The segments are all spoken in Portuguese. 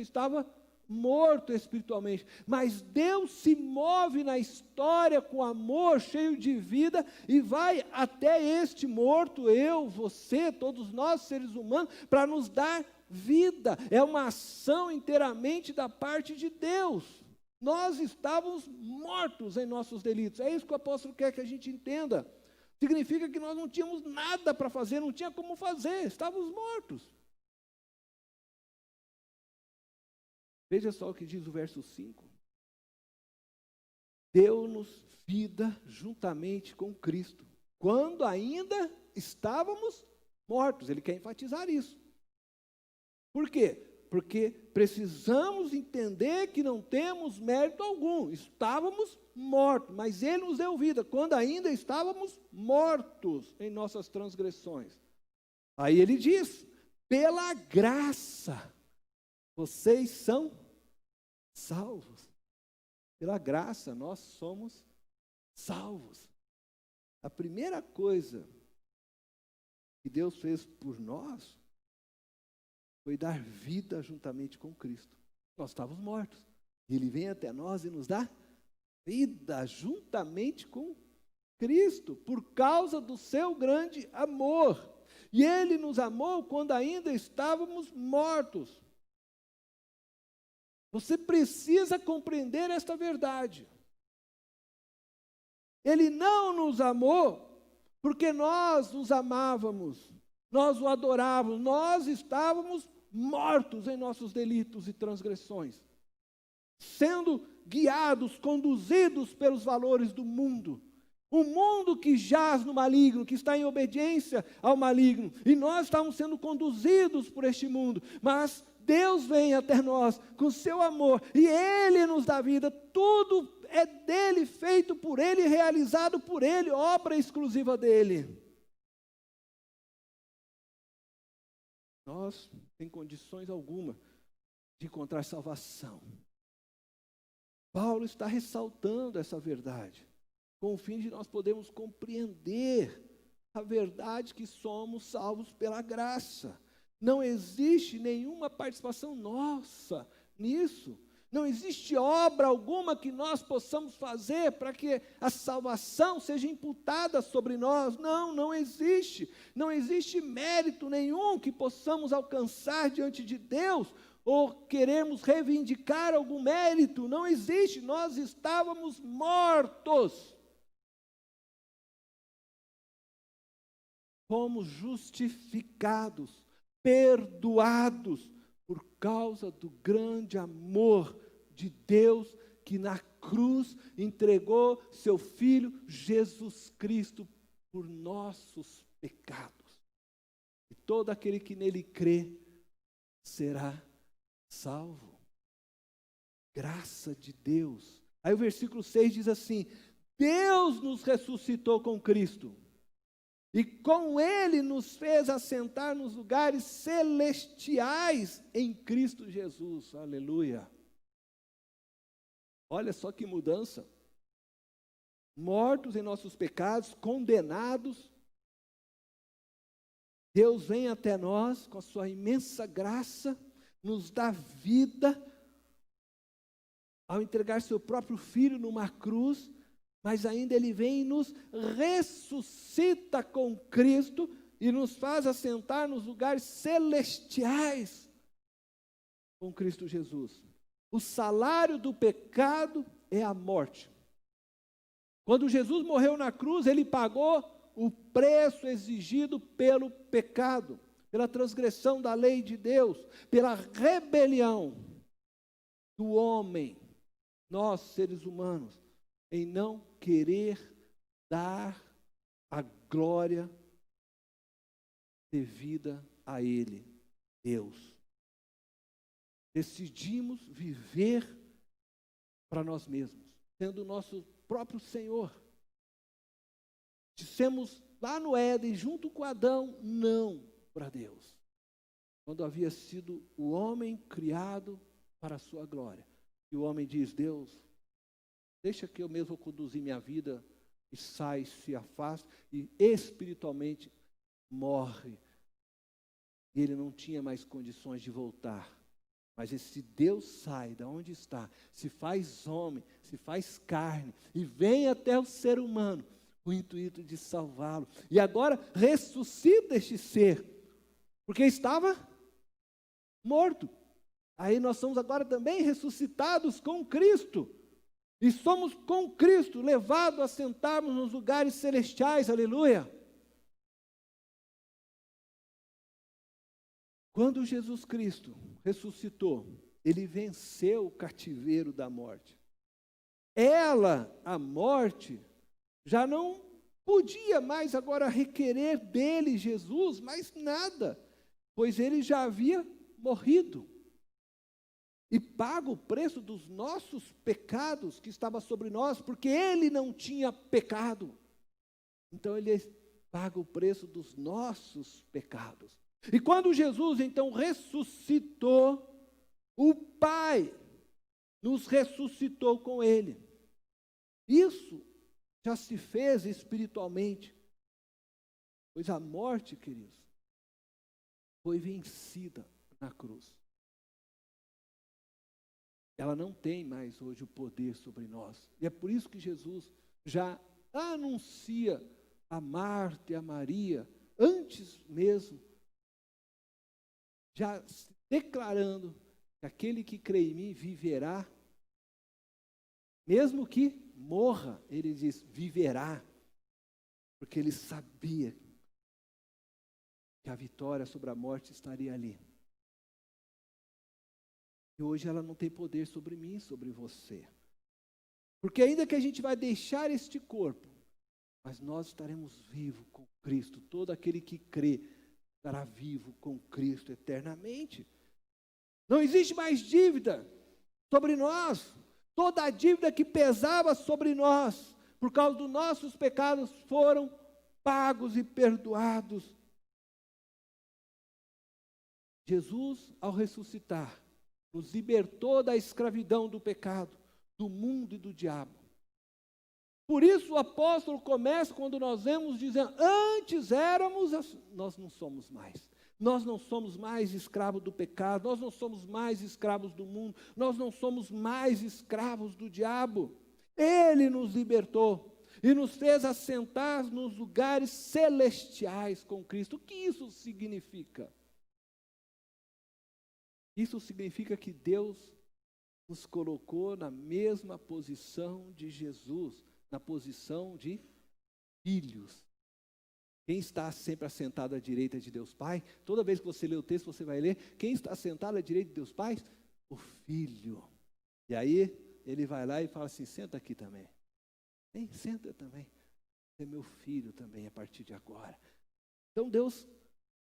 estava morto espiritualmente, mas Deus se move na história com amor, cheio de vida, e vai até este morto, eu, você, todos nós seres humanos, para nos dar vida. É uma ação inteiramente da parte de Deus. Nós estávamos mortos em nossos delitos. É isso que o apóstolo quer que a gente entenda. Significa que nós não tínhamos nada para fazer, não tinha como fazer, estávamos mortos. Veja só o que diz o verso 5. Deu-nos vida juntamente com Cristo, quando ainda estávamos mortos. Ele quer enfatizar isso. Por quê? Porque precisamos entender que não temos mérito algum. Estávamos mortos, mas Ele nos deu vida, quando ainda estávamos mortos em nossas transgressões. Aí ele diz, pela graça, vocês são salvos. Pela graça, nós somos salvos. A primeira coisa que Deus fez por nós foi dar vida juntamente com Cristo. Nós estávamos mortos. Ele vem até nós e nos dá vida juntamente com Cristo, por causa do seu grande amor. E Ele nos amou quando ainda estávamos mortos. Você precisa compreender esta verdade. Ele não nos amou porque nós os amávamos, nós o adorávamos, nós estávamos mortos em nossos delitos e transgressões, sendo guiados, conduzidos pelos valores do mundo. Um mundo que jaz no maligno, que está em obediência ao maligno, e nós estamos sendo conduzidos por este mundo, mas Deus vem até nós com seu amor, e Ele nos dá vida, tudo é dele, feito por Ele, realizado por Ele, obra exclusiva dEle. Nós, sem condições alguma de encontrar salvação. Paulo está ressaltando essa verdade, com o fim de nós podermos compreender a verdade que somos salvos pela graça. Não existe nenhuma participação nossa nisso. Não existe obra alguma que nós possamos fazer para que a salvação seja imputada sobre nós. Não existe. Não existe mérito nenhum que possamos alcançar diante de Deus, ou queremos reivindicar algum mérito. Não existe. Nós estávamos mortos. Fomos justificados, perdoados, por causa do grande amor de Deus, que na cruz entregou seu Filho Jesus Cristo por nossos pecados. E todo aquele que nele crê será salvo. Graça de Deus. Aí o versículo 6 diz assim: Deus nos ressuscitou com Cristo, e com Ele nos fez assentar nos lugares celestiais em Cristo Jesus. Aleluia. Olha só que mudança. Mortos em nossos pecados, condenados, Deus vem até nós com a sua imensa graça, nos dá vida, ao entregar seu próprio Filho numa cruz, mas ainda Ele vem e nos ressuscita com Cristo e nos faz assentar nos lugares celestiais com Cristo Jesus. O salário do pecado é a morte. Quando Jesus morreu na cruz, Ele pagou o preço exigido pelo pecado, pela transgressão da lei de Deus, pela rebelião do homem, nós seres humanos, em não querer dar a glória devida a Ele, Deus. Decidimos viver para nós mesmos, sendo o nosso próprio Senhor. Dissemos lá no Éden, junto com Adão, não para Deus. Quando havia sido o homem criado para a sua glória. E o homem diz: Deus, deixa que eu mesmo conduzir minha vida, e sai, se afasta, e espiritualmente morre. E ele não tinha mais condições de voltar Mas esse Deus sai da onde está, se faz homem, se faz carne e vem até o ser humano com o intuito de salvá-lo. E agora ressuscita este ser, porque estava morto. Aí nós somos agora também ressuscitados com Cristo. E somos com Cristo levados a sentarmos nos lugares celestiais, aleluia. Quando Jesus Cristo ressuscitou, ele venceu o cativeiro da morte. Ela, a morte, já não podia mais agora requerer dele, Jesus, mais nada, pois ele já havia morrido e pago o preço dos nossos pecados que estava sobre nós, porque ele não tinha pecado. Então ele paga o preço dos nossos pecados. E quando Jesus então ressuscitou, o Pai nos ressuscitou com ele. Isso já se fez espiritualmente, pois a morte, queridos, foi vencida na cruz. Ela não tem mais hoje o poder sobre nós. E é por isso que Jesus já anuncia a Marta e a Maria, antes mesmo, já declarando que aquele que crê em mim viverá, mesmo que morra, ele diz, viverá, porque ele sabia que a vitória sobre a morte estaria ali. E hoje ela não tem poder sobre mim, sobre você. Porque ainda que a gente vai deixar este corpo, mas nós estaremos vivos com Cristo. Todo aquele que crê estará vivo com Cristo eternamente. Não existe mais dívida sobre nós. Toda a dívida que pesava sobre nós, por causa dos nossos pecados, foram pagos e perdoados. Jesus, ao ressuscitar, nos libertou da escravidão do pecado, do mundo e do diabo. Por isso o apóstolo começa quando nós vemos dizendo, antes éramos, nós não somos mais. Nós não somos mais escravos do pecado, nós não somos mais escravos do mundo, nós não somos mais escravos do diabo. Ele nos libertou e nos fez assentar nos lugares celestiais com Cristo. O que isso significa? Isso significa que Deus nos colocou na mesma posição de Jesus, na posição de filhos. Quem está sempre assentado à direita de Deus Pai, toda vez que você lê o texto, você vai ler, quem está assentado à direita de Deus Pai? O Filho. E aí, ele vai lá e fala assim, senta aqui também. Vem, senta também. Você é meu filho também, a partir de agora. Então Deus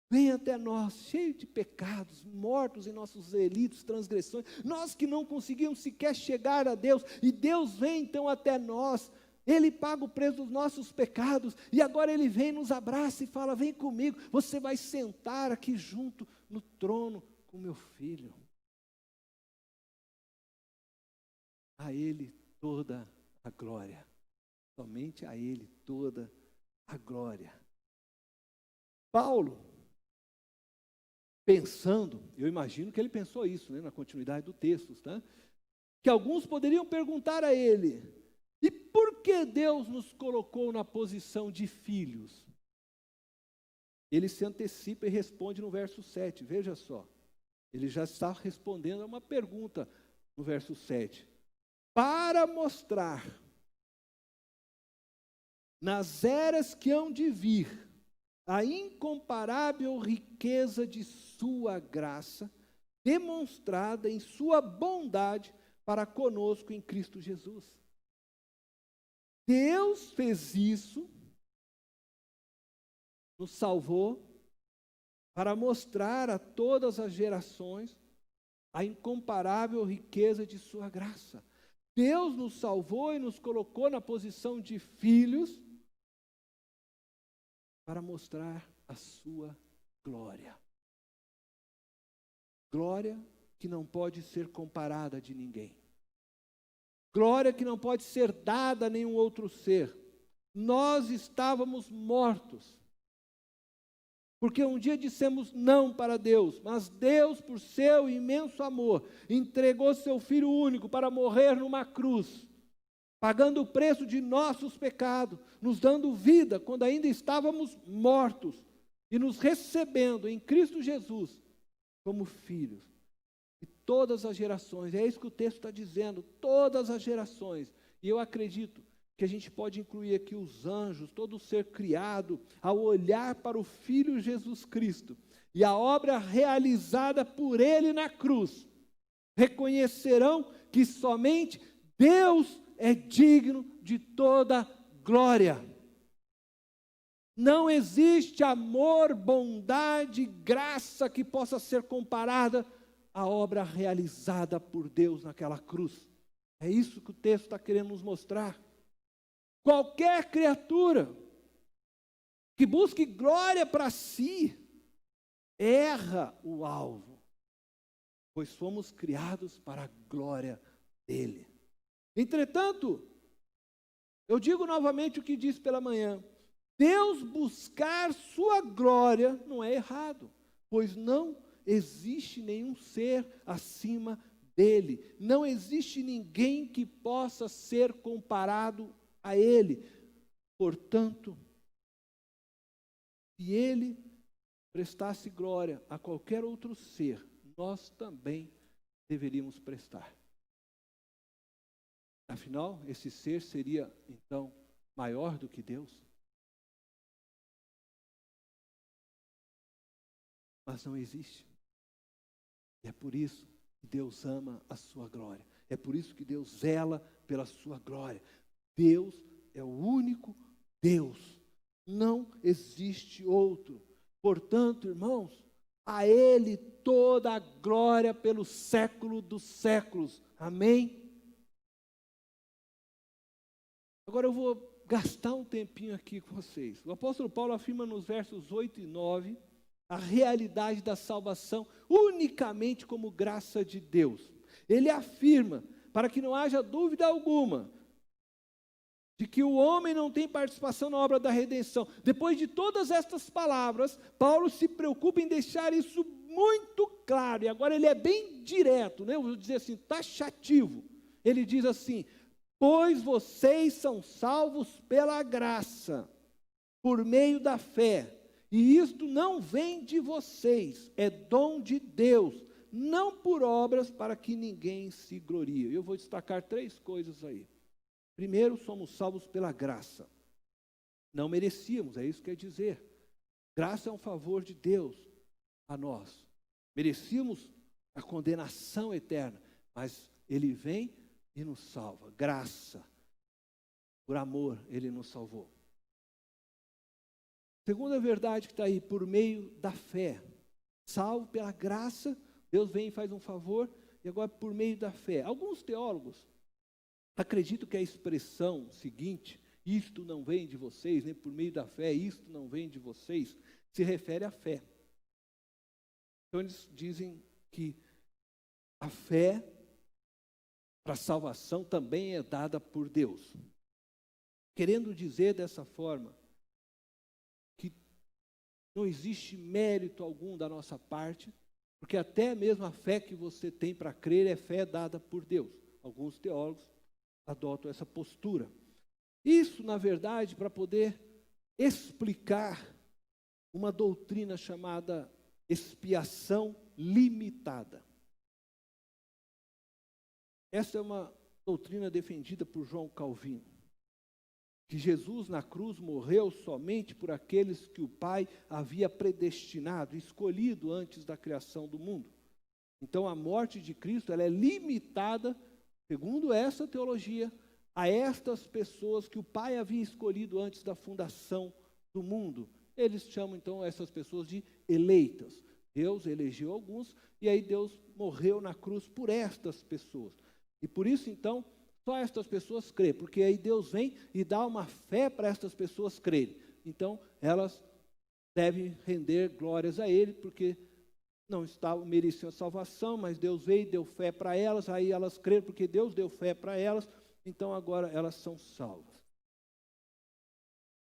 vem até nós, cheio de pecados, mortos em nossos delitos, transgressões, nós que não conseguimos sequer chegar a Deus, e Deus vem então até nós, Ele paga o preço dos nossos pecados, e agora Ele vem, nos abraça e fala, vem comigo, você vai sentar aqui junto no trono com meu filho. A Ele toda a glória, somente a Ele toda a glória. Paulo, pensando, eu imagino que ele pensou isso, né, na continuidade do texto, tá? Que alguns poderiam perguntar a ele, e por que Deus nos colocou na posição de filhos? Ele se antecipa e responde no verso 7, veja só, ele já está respondendo a uma pergunta no verso 7, para mostrar nas eras que hão de vir, a incomparável riqueza de sua graça, demonstrada em sua bondade para conosco em Cristo Jesus. Deus fez isso, nos salvou, para mostrar a todas as gerações a incomparável riqueza de sua graça. Deus nos salvou e nos colocou na posição de filhos, para mostrar a sua glória. Glória que não pode ser comparada de ninguém. Glória que não pode ser dada a nenhum outro ser. Nós estávamos mortos, Porque um dia dissemos não para Deus, mas Deus, por seu imenso amor, entregou seu Filho único para morrer numa cruz, pagando o preço de nossos pecados, nos dando vida quando ainda estávamos mortos, e nos recebendo em Cristo Jesus como filhos. E todas as gerações, é isso que o texto está dizendo, todas as gerações, e eu acredito que a gente pode incluir aqui os anjos, todo ser criado, ao olhar para o Filho Jesus Cristo e a obra realizada por Ele na cruz, reconhecerão que somente Deus é digno de toda glória. Não existe amor, bondade, graça que possa ser comparada à obra realizada por Deus naquela cruz. É isso que o texto está querendo nos mostrar. Qualquer criatura que busque glória para si, erra o alvo, pois fomos criados para a glória dele. Entretanto, eu digo novamente o que disse pela manhã, Deus buscar sua glória não é errado, pois não existe nenhum ser acima dele, não existe ninguém que possa ser comparado a ele. Portanto, se ele prestasse glória a qualquer outro ser, nós também deveríamos prestar. Afinal, esse ser seria, então, maior do que Deus? Mas não existe. E é por isso que Deus ama a sua glória. É por isso que Deus zela pela sua glória. Deus é o único Deus. Não existe outro. Portanto, irmãos, a Ele toda a glória pelo século dos séculos. Amém? Agora eu vou gastar um tempinho aqui com vocês. O apóstolo Paulo afirma nos versos 8 e 9 a realidade da salvação unicamente como graça de Deus. Ele afirma, para que não haja dúvida alguma, de que o homem não tem participação na obra da redenção. Depois de todas estas palavras, Paulo se preocupa em deixar isso muito claro, e agora ele é bem direto, né? Eu vou dizer assim, taxativo. Ele diz assim, pois vocês são salvos pela graça, por meio da fé, e isto não vem de vocês, é dom de Deus, não por obras para que ninguém se glorie. Eu vou destacar 3 coisas aí. Primeiro, somos salvos pela graça. Não merecíamos, é isso que quer dizer. Graça é um favor de Deus a nós. Merecíamos a condenação eterna, mas Ele vem e nos salva. Graça. Por amor, Ele nos salvou. Segunda verdade que está aí, por meio da fé. Salvo pela graça, Deus vem e faz um favor, e agora por meio da fé. Alguns teólogos acredito que a expressão seguinte, isto não vem de vocês, nem por meio da fé, isto não vem de vocês, se refere à fé. Então eles dizem que a fé para a salvação também é dada por Deus. Querendo dizer dessa forma, que não existe mérito algum da nossa parte, porque até mesmo a fé que você tem para crer é fé dada por Deus. Alguns teólogos adotam essa postura. Isso, na verdade, para poder explicar uma doutrina chamada expiação limitada. Essa é uma doutrina defendida por João Calvino, que Jesus na cruz morreu somente por aqueles que o Pai havia predestinado, escolhido antes da criação do mundo. Então a morte de Cristo ela é limitada, segundo essa teologia, a estas pessoas que o Pai havia escolhido antes da fundação do mundo. Eles chamam então essas pessoas de eleitas. Deus elegeu alguns e aí Deus morreu na cruz por estas pessoas. E por isso então, só estas pessoas creem, porque aí Deus vem e dá uma fé para estas pessoas crerem. Então, elas devem render glórias a Ele, porque não estavam, mereciam a salvação, mas Deus veio e deu fé para elas, aí elas creram porque Deus deu fé para elas, então agora elas são salvas.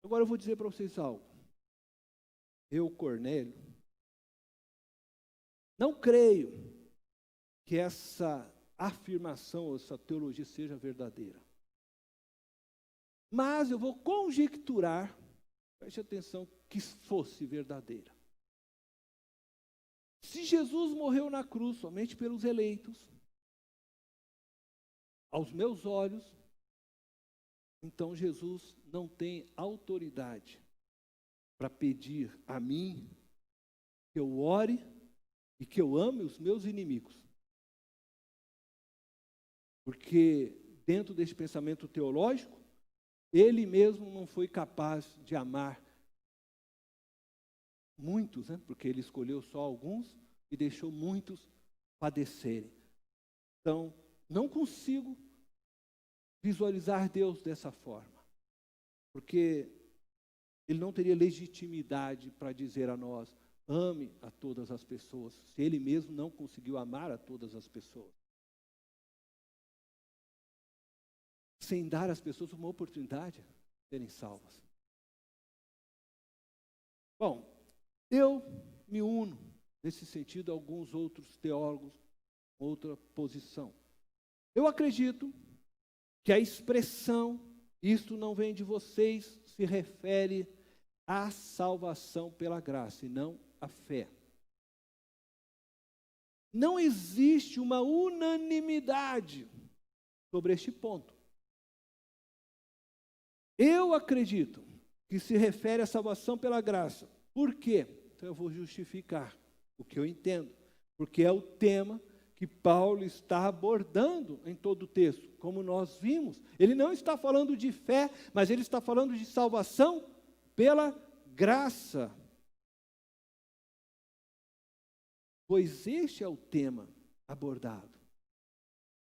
Agora eu vou dizer para vocês algo. eu, Cornélio, não creio que essa afirmação, essa teologia seja verdadeira. Mas eu vou conjecturar, preste atenção, que fosse verdadeira. Se Jesus morreu na cruz somente pelos eleitos, aos meus olhos, então Jesus não tem autoridade para pedir a mim que eu ore e que eu ame os meus inimigos. Porque dentro desse pensamento teológico, ele mesmo não foi capaz de amar muitos, né? Porque ele escolheu só alguns e deixou muitos padecerem. Então, não consigo visualizar Deus dessa forma, porque ele não teria legitimidade para dizer a nós, ame a todas as pessoas, se ele mesmo não conseguiu amar a todas as pessoas. Sem dar às pessoas uma oportunidade de serem salvas. Bom, eu me uno, nesse sentido, a alguns outros teólogos, outra posição. Eu acredito que a expressão, isto não vem de vocês, se refere à salvação pela graça e não à fé. Não existe uma unanimidade sobre este ponto. Eu acredito que se refere à salvação pela graça. Por quê? Então eu vou justificar o que eu entendo. Porque é o tema que Paulo está abordando em todo o texto. Como nós vimos, ele não está falando de fé, mas ele está falando de salvação pela graça. Pois este é o tema abordado.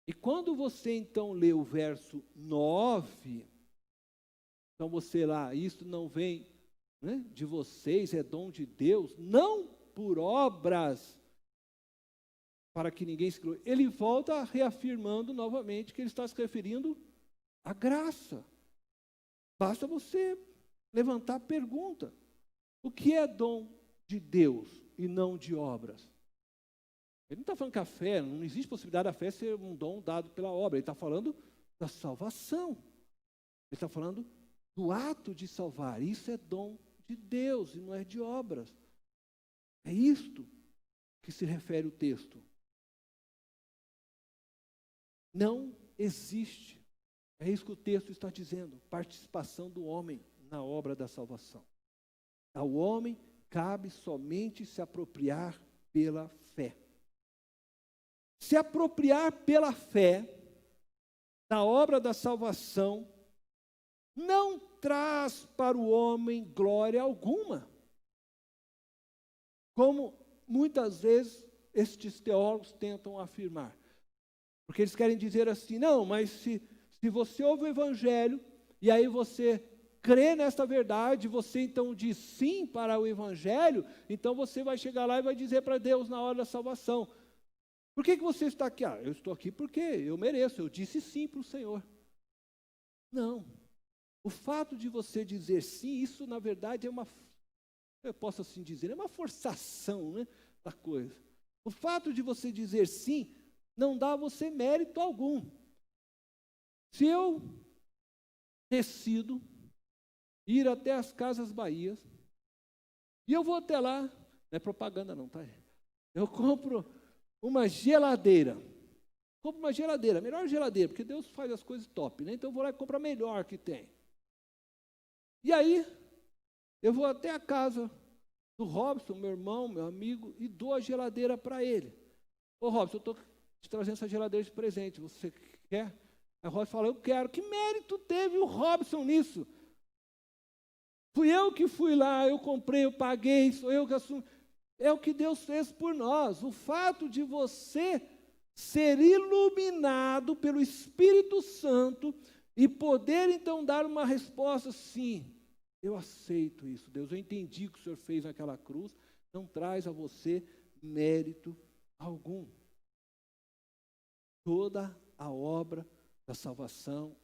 E quando você então lê o verso 9, então você lá, isto não vem, né, de vocês, é dom de Deus, não por obras, para que ninguém se glorie. Ele volta reafirmando novamente que ele está se referindo à graça. Basta você levantar a pergunta. O que é dom de Deus e não de obras? Ele não está falando que a fé, não existe possibilidade da fé ser um dom dado pela obra. Ele está falando da salvação. Ele está falando do ato de salvar. Isso é dom de Deus e não é de obras. É isto que se refere o texto. Não existe, é isso que o texto está dizendo, participação do homem na obra da salvação. Ao homem cabe somente se apropriar pela fé. Se apropriar pela fé da obra da salvação não traz para o homem glória alguma. Como muitas vezes estes teólogos tentam afirmar. Porque eles querem dizer assim, não, mas se você ouve o Evangelho, e aí você crê nesta verdade, você então diz sim para o Evangelho, então você vai chegar lá e vai dizer para Deus na hora da salvação. Por que você está aqui? Ah, eu estou aqui porque eu mereço, eu disse sim para o Senhor. Não. O fato de você dizer sim, isso na verdade é uma, eu posso assim dizer, é uma forçação, né, da coisa. O fato de você dizer sim, não dá a você mérito algum. Se eu decido ir até as Casas Bahias, e eu vou até lá, não é propaganda não, tá? Eu compro uma geladeira. Compro uma geladeira, melhor geladeira, porque Deus faz as coisas top, né? Então eu vou lá e compro a melhor que tem. E aí, eu vou até a casa do Robson, meu irmão, meu amigo, e dou a geladeira para ele. Ô Robson, eu estou te trazendo essa geladeira de presente, você quer? Aí o Robson fala, eu quero. Que mérito teve o Robson nisso? Fui eu que fui lá, eu comprei, eu paguei, sou eu que assumo. É o que Deus fez por nós. O fato de você ser iluminado pelo Espírito Santo e poder então dar uma resposta, sim, eu aceito isso, Deus, eu entendi o que o Senhor fez naquela cruz, não traz a você mérito algum. Toda a obra da salvação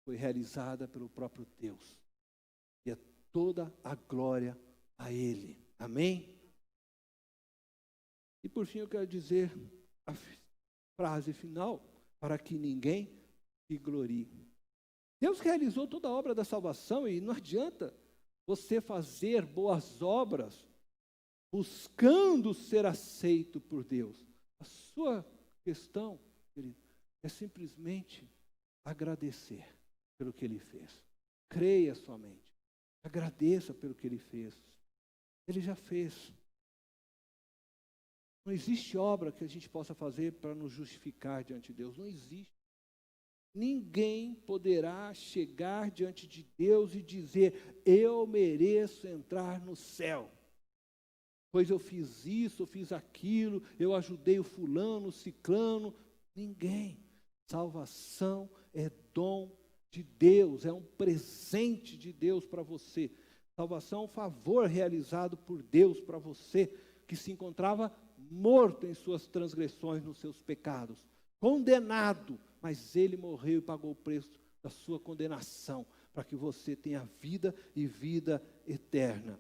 foi realizada pelo próprio Deus. E é toda a glória a Ele. Amém? E por fim eu quero dizer a frase final, para que ninguém se glorie. Deus realizou toda a obra da salvação e não adianta você fazer boas obras buscando ser aceito por Deus. A sua questão, querido, é simplesmente agradecer pelo que Ele fez. Creia somente. Agradeça pelo que Ele fez. Ele já fez. Não existe obra que a gente possa fazer para nos justificar diante de Deus. Não existe. Ninguém poderá chegar diante de Deus e dizer: eu mereço entrar no céu, pois eu fiz isso, eu fiz aquilo, eu ajudei o fulano, o ciclano. Ninguém. Salvação é dom de Deus, é um presente de Deus para você. Salvação é um favor realizado por Deus para você, que se encontrava morto em suas transgressões, nos seus pecados, condenado, mas Ele morreu e pagou o preço da sua condenação, para que você tenha vida e vida eterna.